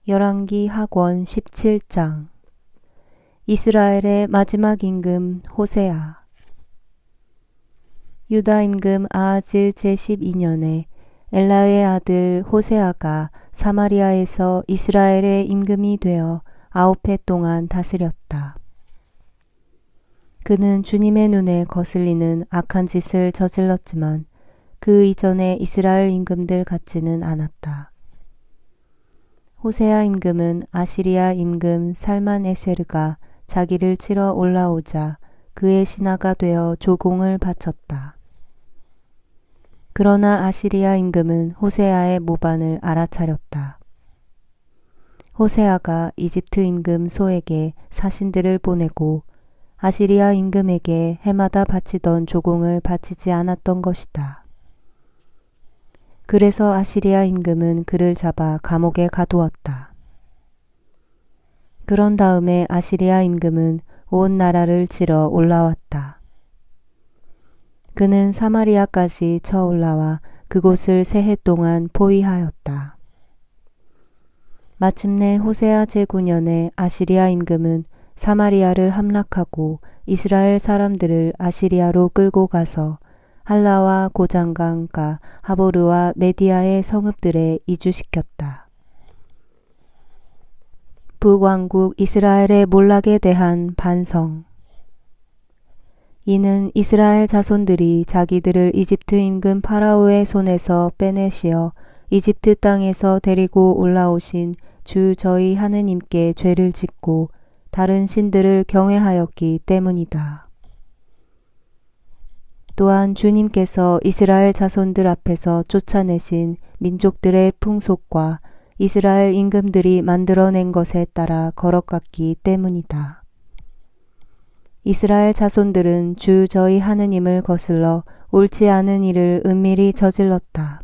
열왕기 하권 17장. 이스라엘의 마지막 임금 호세아. 유다 임금 아하즈 제12년에 엘라의 아들 호세아가 사마리아에서 이스라엘의 임금이 되어 9해 동안 다스렸다. 그는 주님의 눈에 거슬리는 악한 짓을 저질렀지만 그 이전의 이스라엘 임금들 같지는 않았다. 호세아 임금은 아시리아 임금 살만에세르가 자기를 치러 올라오자 그의 신하가 되어 조공을 바쳤다. 그러나 아시리아 임금은 호세아의 모반을 알아차렸다. 호세아가 이집트 임금 소에게 사신들을 보내고 아시리아 임금에게 해마다 바치던 조공을 바치지 않았던 것이다. 그래서 아시리아 임금은 그를 잡아 감옥에 가두었다. 그런 다음에 아시리아 임금은 온 나라를 치러 올라왔다. 그는 사마리아까지 쳐 올라와 그곳을 3해 동안 포위하였다. 마침내 호세아 제9년에 아시리아 임금은 사마리아를 함락하고 이스라엘 사람들을 아시리아로 끌고 가서 할라와 고장강가 하보르와 메디아의 성읍들에 이주시켰다. 북왕국 이스라엘의 몰락에 대한 반성. 이는 이스라엘 자손들이 자기들을 이집트 임금 파라오의 손에서 빼내시어 이집트 땅에서 데리고 올라오신 주 저희 하느님께 죄를 짓고 다른 신들을 경외하였기 때문이다. 또한 주님께서 이스라엘 자손들 앞에서 쫓아내신 민족들의 풍속과 이스라엘 임금들이 만들어낸 것에 따라 거럭갔기 때문이다. 이스라엘 자손들은 주 저희 하느님을 거슬러 옳지 않은 일을 은밀히 저질렀다.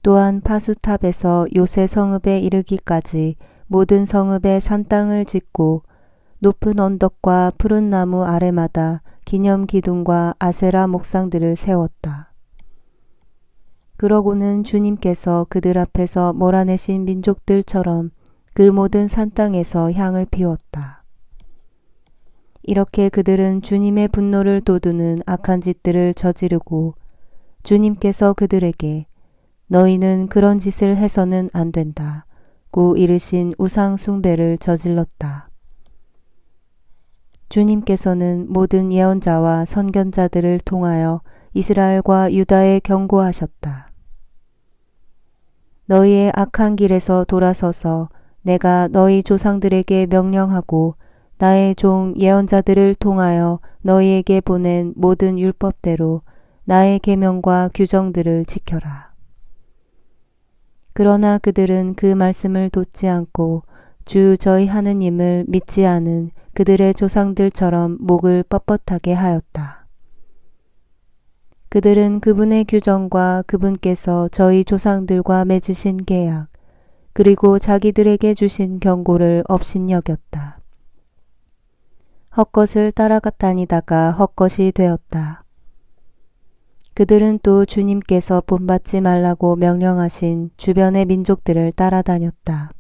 또한 파수탑에서 요새 성읍에 이르기까지 모든 성읍에 산땅을 짓고 높은 언덕과 푸른 나무 아래마다 기념 기둥과 아세라 목상들을 세웠다. 그러고는 주님께서 그들 앞에서 몰아내신 민족들처럼 그 모든 산 땅에서 향을 피웠다. 이렇게 그들은 주님의 분노를 돋우는 악한 짓들을 저지르고 주님께서 그들에게 너희는 그런 짓을 해서는 안 된다고 이르신 우상 숭배를 저질렀다. 주님께서는 모든 예언자와 선견자들을 통하여 이스라엘과 유다에 경고하셨다. 너희의 악한 길에서 돌아서서 내가 너희 조상들에게 명령하고 나의 종 예언자들을 통하여 너희에게 보낸 모든 율법대로 나의 계명과 규정들을 지켜라. 그러나 그들은 그 말씀을 좇지 않고 주 저희 하느님을 믿지 않은 그들의 조상들처럼 목을 뻣뻣하게 하였다. 그들은 그분의 규정과 그분께서 저희 조상들과 맺으신 계약, 그리고 자기들에게 주신 경고를 업신여겼다. 헛것을 따라다니다가 헛것이 되었다. 그들은 또 주님께서 본받지 말라고 명령하신 주변의 민족들을 따라다녔다.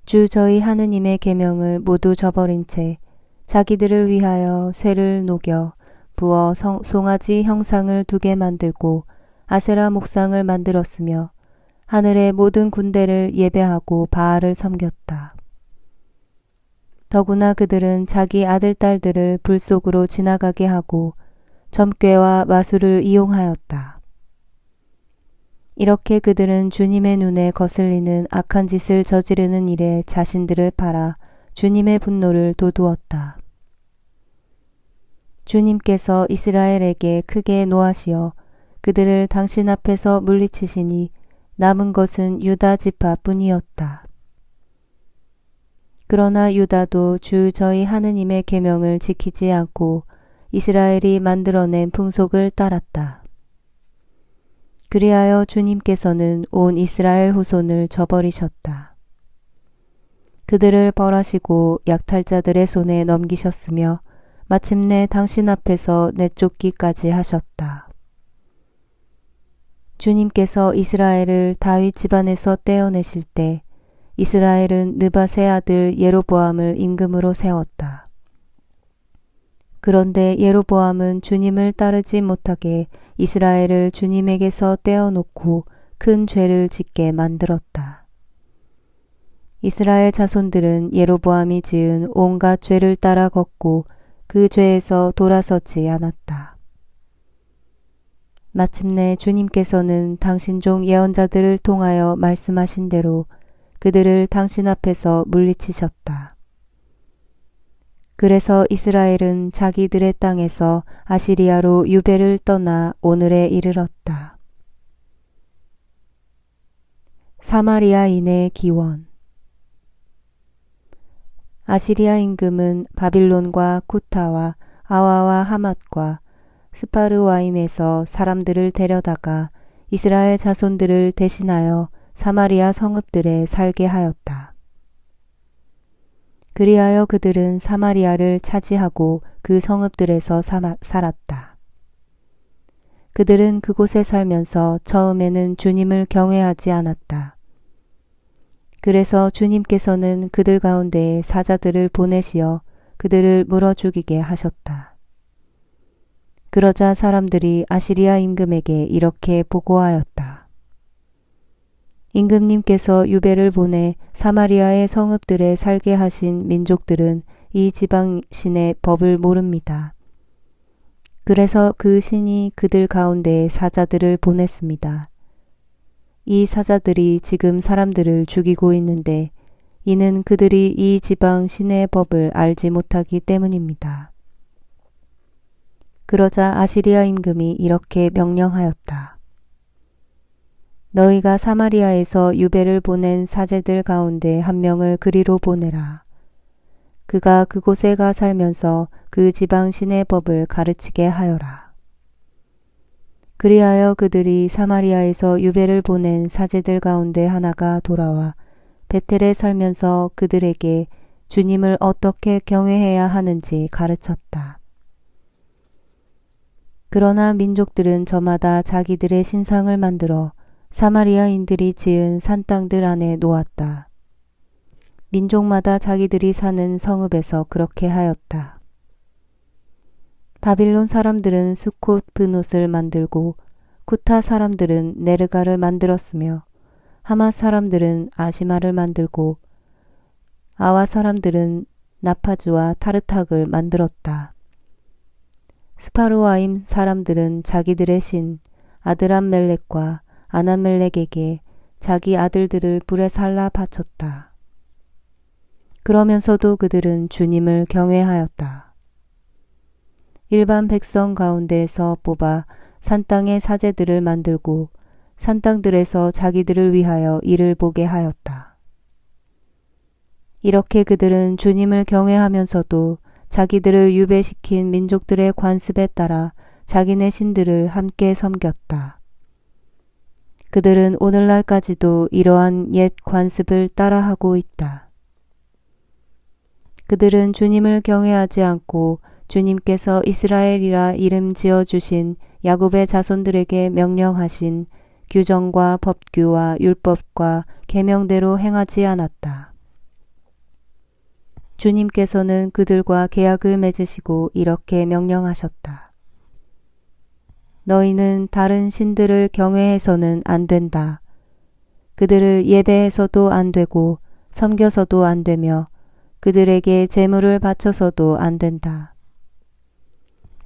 주 저희 하느님의 계명을 모두 저버린 채 자기들을 위하여 쇠를 녹여 부어 송아지 형상을 2개 만들고 아세라 목상을 만들었으며 하늘의 모든 군대를 예배하고 바알을 섬겼다. 더구나 그들은 자기 아들 딸들을 불 속으로 지나가게 하고 점괘와 마술을 이용하였다. 이렇게 그들은 주님의 눈에 거슬리는 악한 짓을 저지르는 일에 자신들을 팔아 주님의 분노를 돋우었다. 주님께서 이스라엘에게 크게 노하시어 그들을 당신 앞에서 물리치시니 남은 것은 유다 지파뿐이었다. 그러나 유다도 주 저희 하느님의 계명을 지키지 않고 이스라엘이 만들어낸 풍속을 따랐다. 그리하여 주님께서는 온 이스라엘 후손을 저버리셨다. 그들을 벌하시고 약탈자들의 손에 넘기셨으며 마침내 당신 앞에서 내쫓기까지 하셨다. 주님께서 이스라엘을 다윗 집안에서 떼어내실 때 이스라엘은 느밧의 아들 예로보암을 임금으로 세웠다. 그런데 예로보암은 주님을 따르지 못하게 이스라엘을 주님에게서 떼어놓고 큰 죄를 짓게 만들었다. 이스라엘 자손들은 예로보암이 지은 온갖 죄를 따라 걷고 그 죄에서 돌아서지 않았다. 마침내 주님께서는 당신 종 예언자들을 통하여 말씀하신 대로 그들을 당신 앞에서 물리치셨다. 그래서 이스라엘은 자기들의 땅에서 아시리아로 유배를 떠나 오늘에 이르렀다. 사마리아인의 기원. 아시리아 임금은 바빌론과 쿠타와 아와와 하맛과 스파르와임에서 사람들을 데려다가 이스라엘 자손들을 대신하여 사마리아 성읍들에 살게 하였다. 그리하여 그들은 사마리아를 차지하고 그 성읍들에서 살았다. 그들은 그곳에 살면서 처음에는 주님을 경외하지 않았다. 그래서 주님께서는 그들 가운데에 사자들을 보내시어 그들을 물어 죽이게 하셨다. 그러자 사람들이 아시리아 임금에게 이렇게 보고하였다. 임금님께서 유배를 보내 사마리아의 성읍들에 살게 하신 민족들은 이 지방 신의 법을 모릅니다. 그래서 그 신이 그들 가운데에 사자들을 보냈습니다. 이 사자들이 지금 사람들을 죽이고 있는데 이는 그들이 이 지방 신의 법을 알지 못하기 때문입니다. 그러자 아시리아 임금이 이렇게 명령하였다. 너희가 사마리아에서 유배를 보낸 사제들 가운데 한 명을 그리로 보내라. 그가 그곳에 가 살면서 그 지방 신의 법을 가르치게 하여라. 그리하여 그들이 사마리아에서 유배를 보낸 사제들 가운데 하나가 돌아와 베텔에 살면서 그들에게 주님을 어떻게 경외해야 하는지 가르쳤다. 그러나 민족들은 저마다 자기들의 신상을 만들어 사마리아인들이 지은 산땅들 안에 놓았다. 민족마다 자기들이 사는 성읍에서 그렇게 하였다. 바빌론 사람들은 수콧 브노스를 만들고 쿠타 사람들은 네르가를 만들었으며 하맛 사람들은 아시마를 만들고 아와 사람들은 나파즈와 타르탁을 만들었다. 스파르와임 사람들은 자기들의 신 아드람멜렉과 아나멜렉에게 자기 아들들을 불에 살라 바쳤다. 그러면서도 그들은 주님을 경외하였다. 일반 백성 가운데에서 뽑아 산땅의 사제들을 만들고 산땅들에서 자기들을 위하여 일을 보게 하였다. 이렇게 그들은 주님을 경외하면서도 자기들을 유배시킨 민족들의 관습에 따라 자기네 신들을 함께 섬겼다. 그들은 오늘날까지도 이러한 옛 관습을 따라하고 있다. 그들은 주님을 경외하지 않고 주님께서 이스라엘이라 이름 지어주신 야곱의 자손들에게 명령하신 규정과 법규와 율법과 계명대로 행하지 않았다. 주님께서는 그들과 계약을 맺으시고 이렇게 명령하셨다. 너희는 다른 신들을 경외해서는 안 된다. 그들을 예배해서도 안 되고 섬겨서도 안 되며 그들에게 제물을 바쳐서도 안 된다.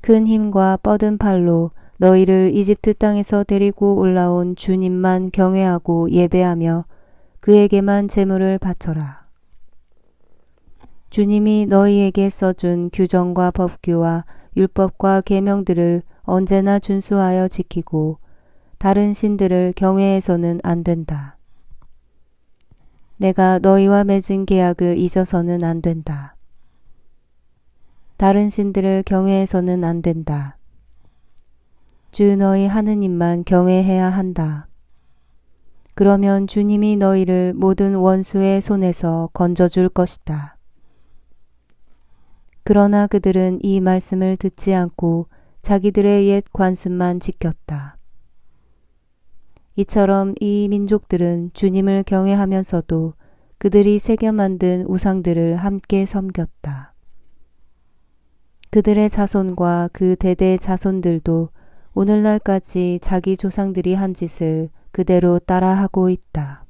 큰 힘과 뻗은 팔로 너희를 이집트 땅에서 데리고 올라온 주님만 경외하고 예배하며 그에게만 제물을 바쳐라. 주님이 너희에게 써준 규정과 법규와 율법과 계명들을 언제나 준수하여 지키고 다른 신들을 경외해서는 안 된다. 내가 너희와 맺은 계약을 잊어서는 안 된다. 다른 신들을 경외해서는 안 된다. 주 너희 하느님만 경외해야 한다. 그러면 주님이 너희를 모든 원수의 손에서 건져줄 것이다. 그러나 그들은 이 말씀을 듣지 않고 자기들의 옛 관습만 지켰다. 이처럼 이 민족들은 주님을 경외하면서도 그들이 새겨 만든 우상들을 함께 섬겼다. 그들의 자손과 그 대대의 자손들도 오늘날까지 자기 조상들이 한 짓을 그대로 따라하고 있다.